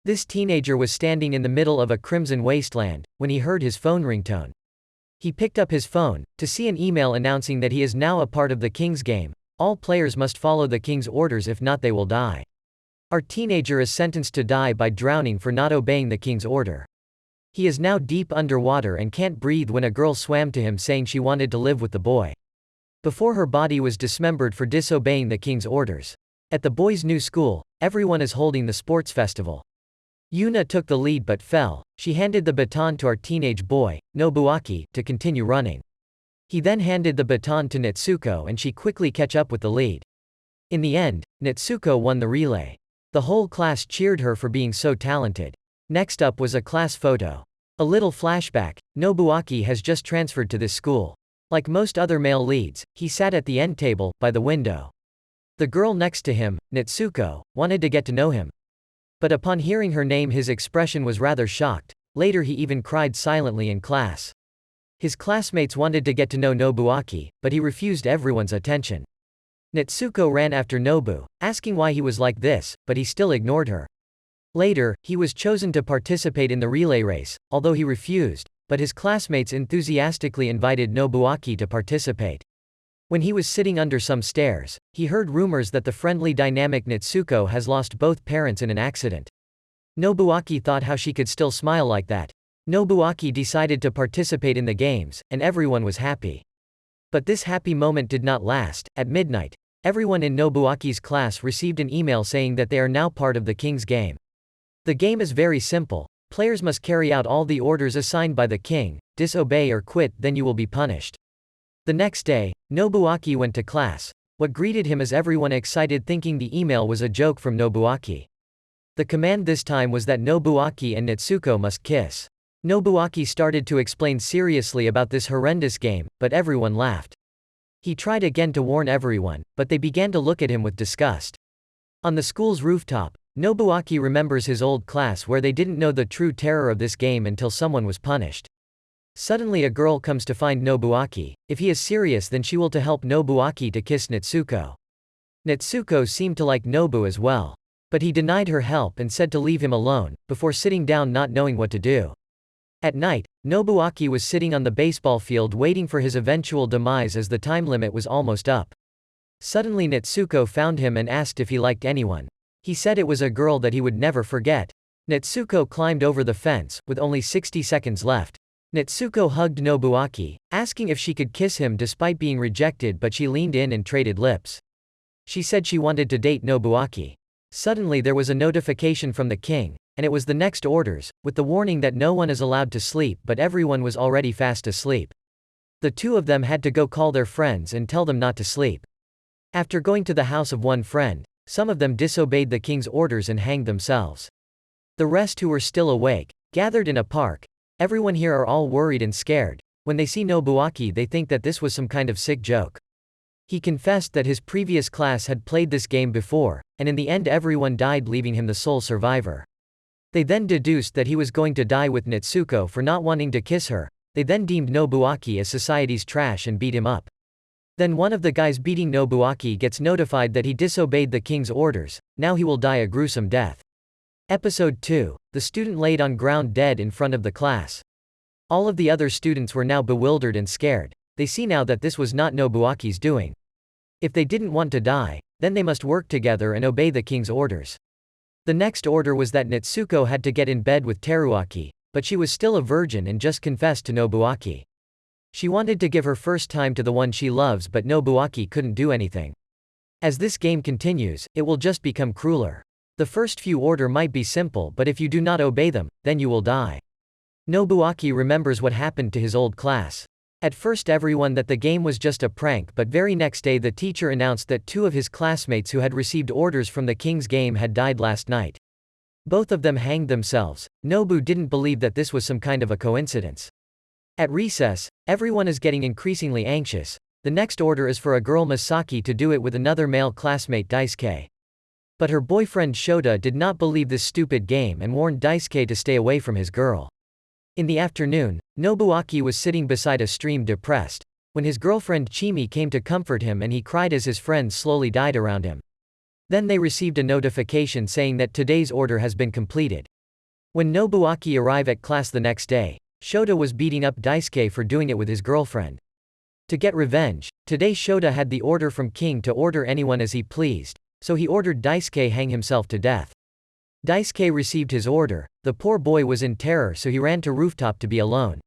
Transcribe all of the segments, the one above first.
This teenager was standing in the middle of a crimson wasteland, when he heard his phone ringtone. He picked up his phone, to see an email announcing that he is now a part of the king's game. All players must follow the king's orders, if not they will die. Our teenager is sentenced to die by drowning for not obeying the king's order. He is now deep underwater and can't breathe when a girl swam to him saying she wanted to live with the boy. Before her body was dismembered for disobeying the king's orders. At the boy's new school, everyone is holding the sports festival. Yuna took the lead but fell. She handed the baton to our teenage boy, Nobuaki, to continue running. He then handed the baton to Natsuko and she quickly catch up with the lead. In the end, Natsuko won the relay. The whole class cheered her for being so talented. Next up was a class photo. A little flashback, Nobuaki has just transferred to this school. Like most other male leads, he sat at the end table, by the window. The girl next to him, Natsuko, wanted to get to know him. But upon hearing her name his expression was rather shocked. Later he even cried silently in class. His classmates wanted to get to know Nobuaki, but he refused everyone's attention. Natsuko ran after Nobu, asking why he was like this, but he still ignored her. Later, he was chosen to participate in the relay race, although he refused, but his classmates enthusiastically invited Nobuaki to participate. When he was sitting under some stairs, he heard rumors that the friendly dynamic Natsuko has lost both parents in an accident. Nobuaki thought how she could still smile like that. Nobuaki decided to participate in the games, and everyone was happy. But this happy moment did not last. At midnight, everyone in Nobuaki's class received an email saying that they are now part of the king's game. The game is very simple. Players must carry out all the orders assigned by the king, disobey or quit, then you will be punished. The next day, Nobuaki went to class. What greeted him is everyone excited thinking the email was a joke from Nobuaki. The command this time was that Nobuaki and Natsuko must kiss. Nobuaki started to explain seriously about this horrendous game, but everyone laughed. He tried again to warn everyone, but they began to look at him with disgust. On the school's rooftop, Nobuaki remembers his old class where they didn't know the true terror of this game until someone was punished. Suddenly a girl comes to find Nobuaki. If he is serious then she will to help Nobuaki to kiss Natsuko. Natsuko seemed to like Nobu as well. But he denied her help and said to leave him alone, before sitting down not knowing what to do. At night, Nobuaki was sitting on the baseball field waiting for his eventual demise as the time limit was almost up. Suddenly Natsuko found him and asked if he liked anyone. He said it was a girl that he would never forget. Natsuko climbed over the fence, with only 60 seconds left. Natsuko hugged Nobuaki, asking if she could kiss him despite being rejected, but she leaned in and traded lips. She said she wanted to date Nobuaki. Suddenly there was a notification from the king, and it was the next orders, with the warning that no one is allowed to sleep, but everyone was already fast asleep. The two of them had to go call their friends and tell them not to sleep. After going to the house of one friend, some of them disobeyed the king's orders and hanged themselves. The rest who were still awake, gathered in a park. Everyone here are all worried and scared. When they see Nobuaki they think that this was some kind of sick joke. He confessed that his previous class had played this game before, and in the end everyone died leaving him the sole survivor. They then deduced that he was going to die with Natsuko for not wanting to kiss her. They then deemed Nobuaki as society's trash and beat him up. Then one of the guys beating Nobuaki gets notified that he disobeyed the king's orders. Now he will die a gruesome death. Episode 2. The student laid on ground dead in front of the class. All of the other students were now bewildered and scared. They see now that this was not Nobuaki's doing. If they didn't want to die, then they must work together and obey the king's orders. The next order was that Natsuko had to get in bed with Teruaki, but she was still a virgin and just confessed to Nobuaki. She wanted to give her first time to the one she loves, but Nobuaki couldn't do anything. As this game continues, it will just become crueler. The first few orders might be simple, but if you do not obey them, then you will die. Nobuaki remembers what happened to his old class. At first everyone that the game was just a prank, but very next day the teacher announced that two of his classmates who had received orders from the king's game had died last night. Both of them hanged themselves. Nobu didn't believe that this was some kind of a coincidence. At recess, everyone is getting increasingly anxious. The next order is for a girl Masaki to do it with another male classmate Daisuke. But her boyfriend Shota did not believe this stupid game and warned Daisuke to stay away from his girl. In the afternoon, Nobuaki was sitting beside a stream depressed, when his girlfriend Chimi came to comfort him and he cried as his friends slowly died around him. Then they received a notification saying that today's order has been completed. When Nobuaki arrived at class the next day, Shota was beating up Daisuke for doing it with his girlfriend. To get revenge, today Shota had the order from King to order anyone as he pleased, so he ordered Daisuke hang himself to death. Daisuke received his order. The poor boy was in terror, so he ran to rooftop to be alone.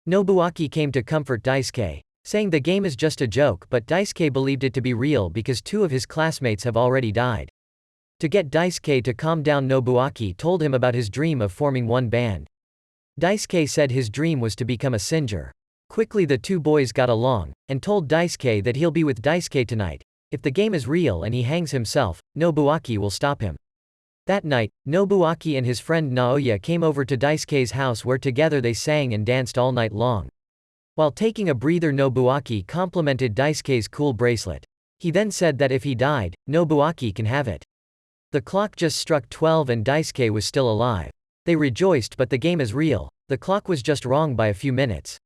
Nobuaki came to comfort Daisuke, saying the game is just a joke, but Daisuke believed it to be real because 2 of his classmates have already died. To get Daisuke to calm down, Nobuaki told him about his dream of forming one band. Daisuke said his dream was to become a singer. Quickly the 2 boys got along, and told Daisuke that he'll be with Daisuke tonight. If the game is real and he hangs himself, Nobuaki will stop him. That night, Nobuaki and his friend Naoya came over to Daisuke's house where together they sang and danced all night long. While taking a breather, Nobuaki complimented Daisuke's cool bracelet. He then said that if he died, Nobuaki can have it. The clock just struck 12 and Daisuke was still alive. They rejoiced, but the game is real. The clock was just wrong by a few minutes.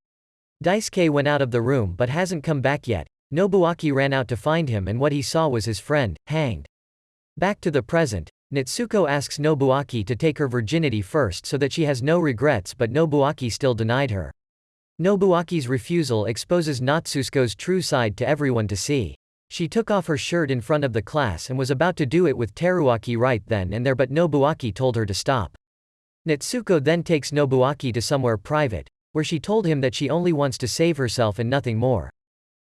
Daisuke went out of the room but hasn't come back yet. Nobuaki ran out to find him, and what he saw was his friend, hanged. Back to the present, Natsuko asks Nobuaki to take her virginity first so that she has no regrets, but Nobuaki still denied her. Nobuaki's refusal exposes Natsuko's true side to everyone to see. She took off her shirt in front of the class and was about to do it with Teruaki right then and there, but Nobuaki told her to stop. Natsuko then takes Nobuaki to somewhere private, where she told him that she only wants to save herself and nothing more.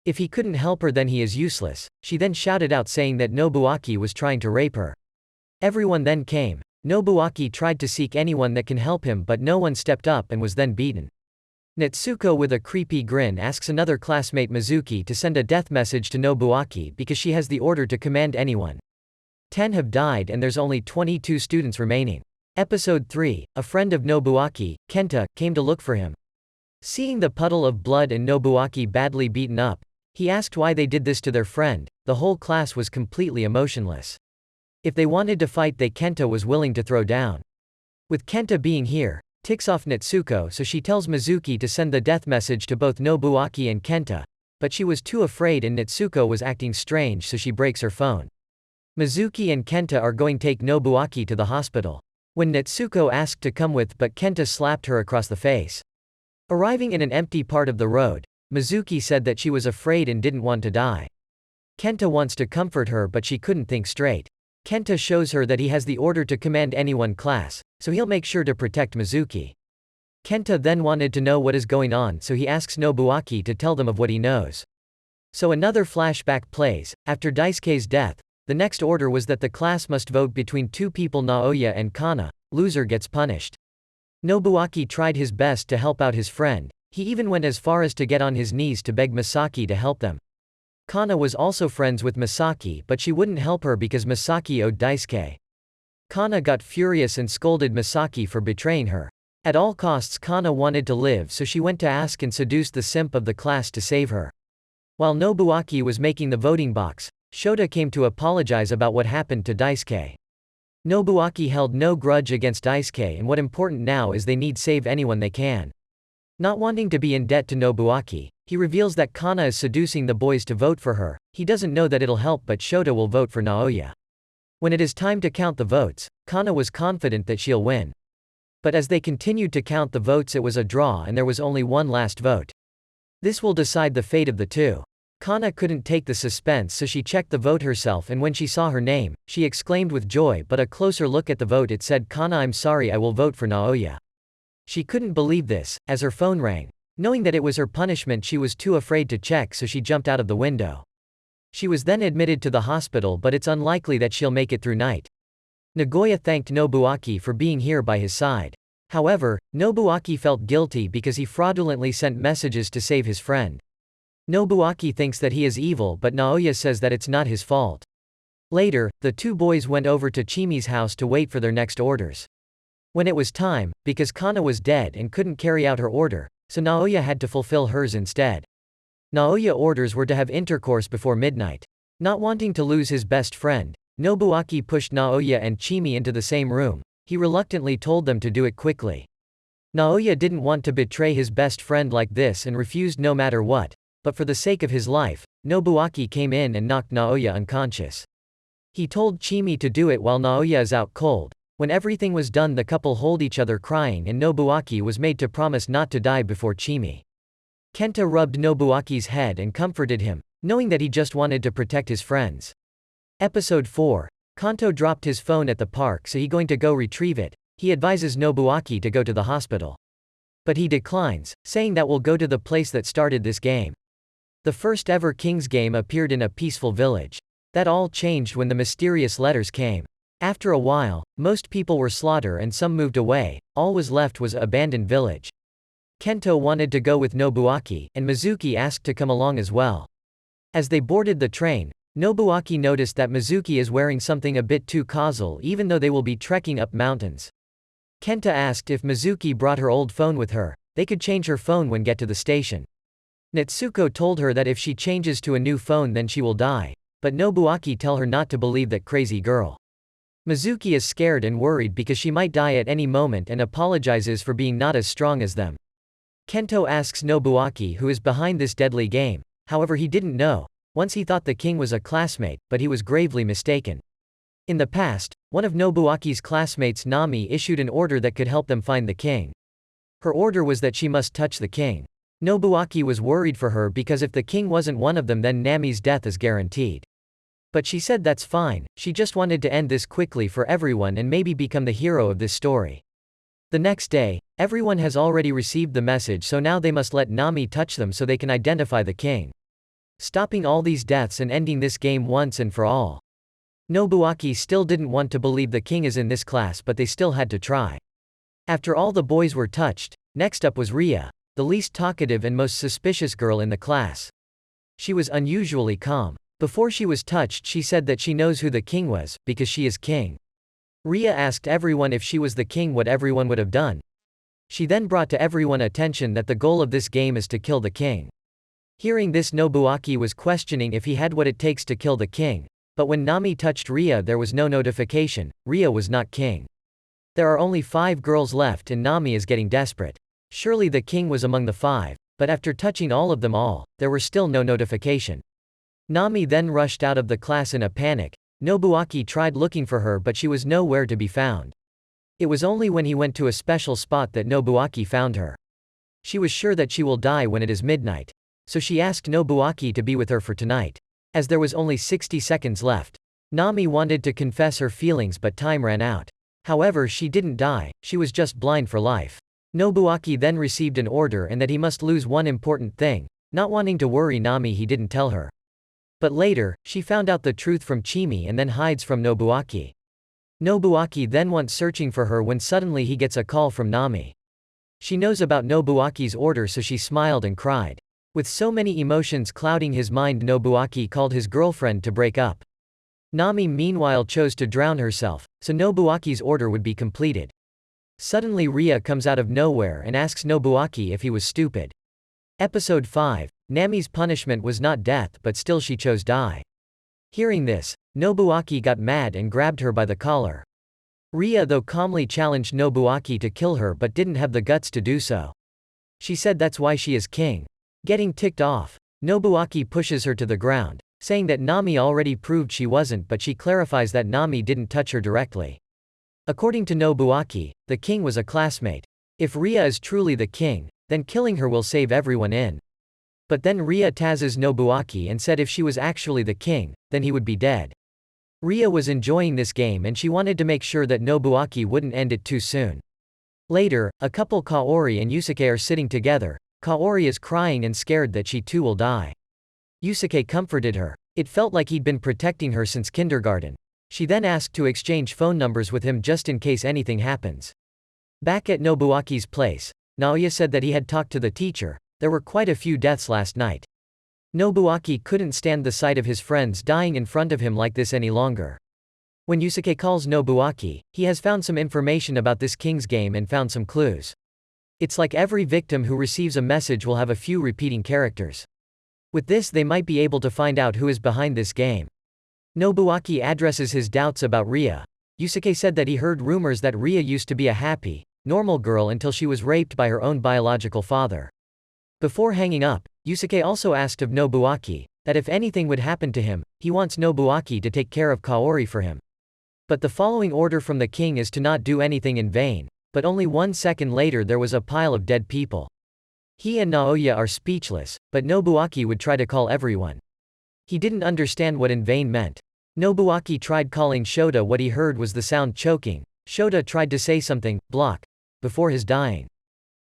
If he couldn't help her, then he is useless. She then shouted out saying that Nobuaki was trying to rape her. Everyone then came. Nobuaki tried to seek anyone that can help him, but no one stepped up and was then beaten. Natsuko with a creepy grin asks another classmate Mizuki to send a death message to Nobuaki because she has the order to command anyone. 10 have died and there's only 22 students remaining. Episode 3, a friend of Nobuaki, Kenta, came to look for him. Seeing the puddle of blood and Nobuaki badly beaten up, he asked why they did this to their friend. The whole class was completely emotionless. If they wanted to fight, Kenta was willing to throw down. With Kenta being here, ticks off Natsuko, so she tells Mizuki to send the death message to both Nobuaki and Kenta, but she was too afraid and Natsuko was acting strange, so she breaks her phone. Mizuki and Kenta are going to take Nobuaki to the hospital. When Natsuko asked to come with, but Kenta slapped her across the face. Arriving in an empty part of the road, Mizuki said that she was afraid and didn't want to die. Kenta wants to comfort her, but she couldn't think straight. Kenta shows her that he has the order to command anyone class, so he'll make sure to protect Mizuki. Kenta then wanted to know what is going on, so he asks Nobuaki to tell them of what he knows. So another flashback plays. After Daisuke's death, the next order was that the class must vote between 2 people, Naoya and Kana. Loser gets punished. Nobuaki tried his best to help out his friend. He even went as far as to get on his knees to beg Misaki to help them. Kana was also friends with Misaki, but she wouldn't help her because Misaki owed Daisuke. Kana got furious and scolded Misaki for betraying her. At all costs, Kana wanted to live, so she went to ask and seduce the simp of the class to save her. While Nobuaki was making the voting box, Shota came to apologize about what happened to Daisuke. Nobuaki held no grudge against Daisuke, and what important now is they need save anyone they can. Not wanting to be in debt to Nobuaki, he reveals that Kana is seducing the boys to vote for her. He doesn't know that it'll help, but Shota will vote for Naoya. When it is time to count the votes, Kana was confident that she'll win. But as they continued to count the votes, it was a draw and there was only one last vote. This will decide the fate of the two. Kana couldn't take the suspense, so she checked the vote herself, and when she saw her name, she exclaimed with joy, but a closer look at the vote, it said, "Kana, I'm sorry, I will vote for Naoya." She couldn't believe this, as her phone rang. Knowing that it was her punishment, she was too afraid to check, so she jumped out of the window. She was then admitted to the hospital, but it's unlikely that she'll make it through night. Nagoya thanked Nobuaki for being here by his side. However, Nobuaki felt guilty because he fraudulently sent messages to save his friend. Nobuaki thinks that he is evil, but Naoya says that it's not his fault. Later, the 2 boys went over to Chimi's house to wait for their next orders. When it was time, because Kana was dead and couldn't carry out her order, so Naoya had to fulfill hers instead. Naoya's orders were to have intercourse before midnight. Not wanting to lose his best friend, Nobuaki pushed Naoya and Chimi into the same room. He reluctantly told them to do it quickly. Naoya didn't want to betray his best friend like this and refused no matter what, but for the sake of his life, Nobuaki came in and knocked Naoya unconscious. He told Chimi to do it while Naoya is out cold. When everything was done, the couple hold each other crying, and Nobuaki was made to promise not to die before Chimi. Kenta rubbed Nobuaki's head and comforted him, knowing that he just wanted to protect his friends. Episode 4. Kanto dropped his phone at the park, so he going to go retrieve it. He advises Nobuaki to go to the hospital. But he declines, saying that we'll go to the place that started this game. The first ever King's game appeared in a peaceful village. That all changed when the mysterious letters came. After a while, most people were slaughtered and some moved away. All was left was an abandoned village. Kento wanted to go with Nobuaki, and Mizuki asked to come along as well. As they boarded the train, Nobuaki noticed that Mizuki is wearing something a bit too casual even though they will be trekking up mountains. Kenta asked if Mizuki brought her old phone with her. They could change her phone when get to the station. Natsuko told her that if she changes to a new phone then she will die, but Nobuaki tell her not to believe that crazy girl. Mizuki is scared and worried because she might die at any moment and apologizes for being not as strong as them. Kento asks Nobuaki who is behind this deadly game, however he didn't know. Once he thought the king was a classmate, but he was gravely mistaken. In the past, one of Nobuaki's classmates, Nami, issued an order that could help them find the king. Her order was that she must touch the king. Nobuaki was worried for her because if the king wasn't one of them then Nami's death is guaranteed. But she said that's fine, she just wanted to end this quickly for everyone and maybe become the hero of this story. The next day, everyone has already received the message, so now they must let Nami touch them so they can identify the king. Stopping all these deaths and ending this game once and for all. Nobuaki still didn't want to believe the king is in this class, but they still had to try. After all the boys were touched, next up was Ria, the least talkative and most suspicious girl in the class. She was unusually calm. Before she was touched she said that she knows who the king was, because she is king. Ria asked everyone if she was the king what everyone would have done. She then brought to everyone attention that the goal of this game is to kill the king. Hearing this, Nobuaki was questioning if he had what it takes to kill the king, but when Nami touched Ria there was no notification. Ria was not king. There are only 5 girls left and Nami is getting desperate. Surely the king was among the 5, but after touching all of them all, there were still no notification. Nami then rushed out of the class in a panic. Nobuaki tried looking for her but she was nowhere to be found. It was only when he went to a special spot that Nobuaki found her. She was sure that she will die when it is midnight. So she asked Nobuaki to be with her for tonight. As there was only 60 seconds left. Nami wanted to confess her feelings but time ran out. However, she didn't die, she was just blind for life. Nobuaki then received an order and that he must lose one important thing. Not wanting to worry Nami, he didn't tell her. But later, she found out the truth from Chimi and then hides from Nobuaki. Nobuaki then went searching for her when suddenly he gets a call from Nami. She knows about Nobuaki's order, so she smiled and cried. With so many emotions clouding his mind, Nobuaki called his girlfriend to break up. Nami meanwhile chose to drown herself, so Nobuaki's order would be completed. Suddenly Ria comes out of nowhere and asks Nobuaki if he was stupid. Episode 5. Nami's punishment was not death, but still she chose die. Hearing this, Nobuaki got mad and grabbed her by the collar. Ria though calmly challenged Nobuaki to kill her but didn't have the guts to do so. She said that's why she is king. Getting ticked off, Nobuaki pushes her to the ground, saying that Nami already proved she wasn't, but she clarifies that Nami didn't touch her directly. According to Nobuaki, the king was a classmate. If Ria is truly the king, then killing her will save everyone in. But then Ria tazzes Nobuaki and said if she was actually the king, then he would be dead. Ria was enjoying this game and she wanted to make sure that Nobuaki wouldn't end it too soon. Later, a couple, Kaori and Yusuke, are sitting together. Kaori is crying and scared that she too will die. Yusuke comforted her. It felt like he'd been protecting her since kindergarten. She then asked to exchange phone numbers with him just in case anything happens. Back at Nobuaki's place, Naoya said that he had talked to the teacher. There were quite a few deaths last night. Nobuaki couldn't stand the sight of his friends dying in front of him like this any longer. When Yusuke calls Nobuaki, he has found some information about this king's game and found some clues. It's like every victim who receives a message will have a few repeating characters. With this they might be able to find out who is behind this game. Nobuaki addresses his doubts about Ria. Yusuke said that he heard rumors that Ria used to be a happy, normal girl until she was raped by her own biological father. Before hanging up, Yusuke also asked of Nobuaki that if anything would happen to him, he wants Nobuaki to take care of Kaori for him. But the following order from the king is to not do anything in vain. But only 1 second later there was a pile of dead people. He and Naoya are speechless, but Nobuaki would try to call everyone. He didn't understand what in vain meant. Nobuaki tried calling Shota. What he heard was the sound choking. Shota tried to say something, block, before his dying.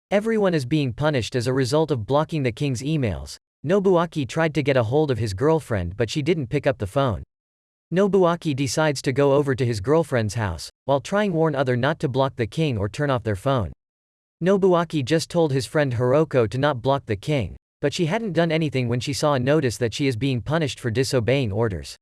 Everyone is being punished as a result of blocking the king's emails. Nobuaki tried to get a hold of his girlfriend but she didn't pick up the phone. Nobuaki decides to go over to his girlfriend's house, while trying warn other not to block the king or turn off their phone. Nobuaki just told his friend Hiroko to not block the king, but she hadn't done anything when she saw a notice that she is being punished for disobeying orders.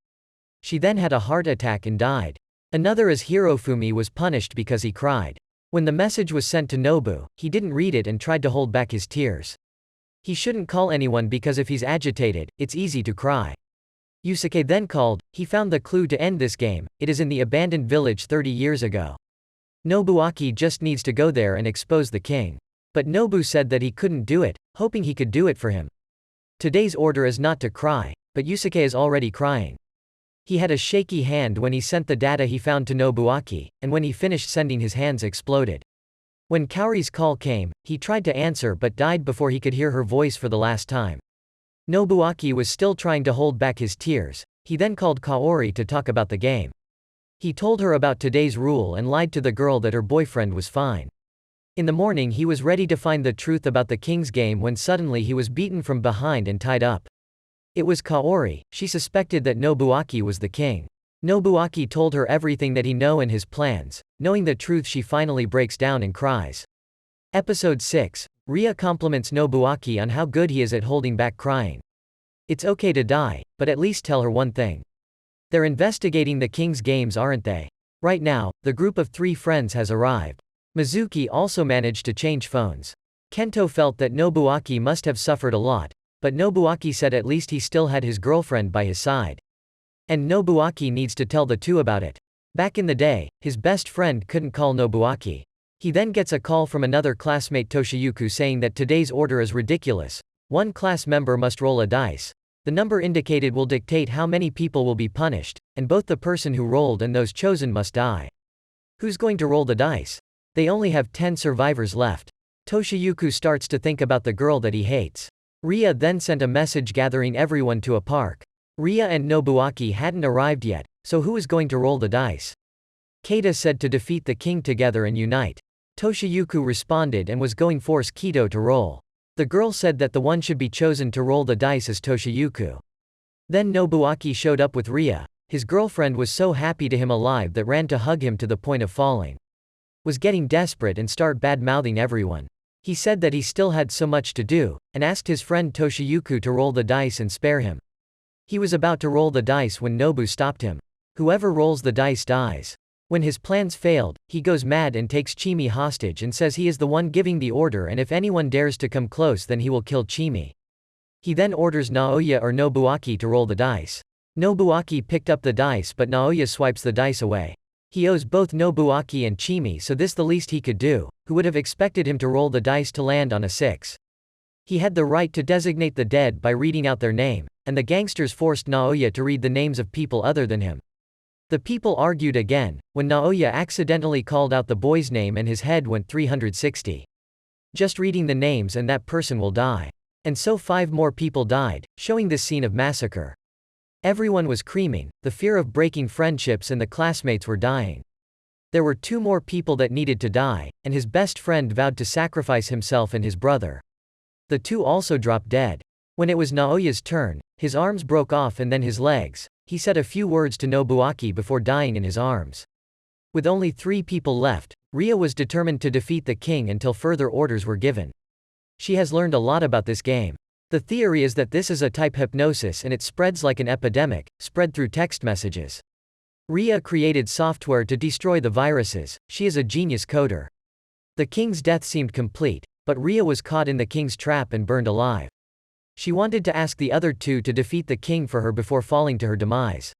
She then had a heart attack and died. Another is Hirofumi was punished because he cried. When the message was sent to Nobu, he didn't read it and tried to hold back his tears. He shouldn't call anyone because if he's agitated, it's easy to cry. Yusuke then called. He found the clue to end this game. It is in the abandoned village 30 years ago. Nobuaki just needs to go there and expose the king. But Nobu said that he couldn't do it, hoping he could do it for him. Today's order is not to cry, but Yusuke is already crying. He had a shaky hand when he sent the data he found to Nobuaki, and when he finished sending his hands exploded. When Kaori's call came, he tried to answer but died before he could hear her voice for the last time. Nobuaki was still trying to hold back his tears. He then called Kaori to talk about the game. He told her about today's rule and lied to the girl that her boyfriend was fine. In the morning he was ready to find the truth about the king's game when suddenly he was beaten from behind and tied up. It was Kaori. She suspected that Nobuaki was the king. Nobuaki told her everything that he knew and his plans. Knowing the truth she finally breaks down and cries. Episode 6. Ria compliments Nobuaki on how good he is at holding back crying. It's okay to die, but at least tell her one thing. They're investigating the king's games, aren't they? Right now, the group of 3 friends has arrived. Mizuki also managed to change phones. Kento felt that Nobuaki must have suffered a lot, but Nobuaki said at least he still had his girlfriend by his side. And Nobuaki needs to tell the 2 about it. Back in the day, his best friend couldn't call Nobuaki. He then gets a call from another classmate Toshiyuku saying that today's order is ridiculous. One class member must roll a dice. The number indicated will dictate how many people will be punished, and both the person who rolled and those chosen must die. Who's going to roll the dice? They only have 10 survivors left. Toshiyuku starts to think about the girl that he hates. Ria then sent a message gathering everyone to a park. Ria and Nobuaki hadn't arrived yet, so who is going to roll the dice? Keita said to defeat the king together and unite. Toshiyuku responded and was going force Kito to roll. The girl said that the one should be chosen to roll the dice is Toshiyuku. Then Nobuaki showed up with Ria. His girlfriend was so happy to him alive that ran to hug him to the point of falling. Was getting desperate and start bad-mouthing everyone. He said that he still had so much to do, and asked his friend Toshiyuku to roll the dice and spare him. He was about to roll the dice when Nobu stopped him. Whoever rolls the dice dies. When his plans failed, he goes mad and takes Chimi hostage and says he is the one giving the order and if anyone dares to come close then he will kill Chimi. He then orders Naoya or Nobuaki to roll the dice. Nobuaki picked up the dice but Naoya swipes the dice away. He owes both Nobuaki and Chimi so this the least he could do, who would have expected him to roll the dice to land on a 6. He had the right to designate the dead by reading out their name, and the gangsters forced Naoya to read the names of people other than him. The people argued again, when Naoya accidentally called out the boy's name and his head went 360. Just reading the names and that person will die. And so 5 more people died, showing this scene of massacre. Everyone was screaming, the fear of breaking friendships and the classmates were dying. There were 2 more people that needed to die, and his best friend vowed to sacrifice himself and his brother. The 2 also dropped dead. When it was Naoya's turn, his arms broke off and then his legs. He said a few words to Nobuaki before dying in his arms. With only 3 people left, Ria was determined to defeat the king until further orders were given. She has learned a lot about this game. The theory is that this is a type hypnosis and it spreads like an epidemic, spread through text messages. Ria created software to destroy the viruses. She is a genius coder. The king's death seemed complete, but Ria was caught in the king's trap and burned alive. She wanted to ask the other 2 to defeat the king for her before falling to her demise.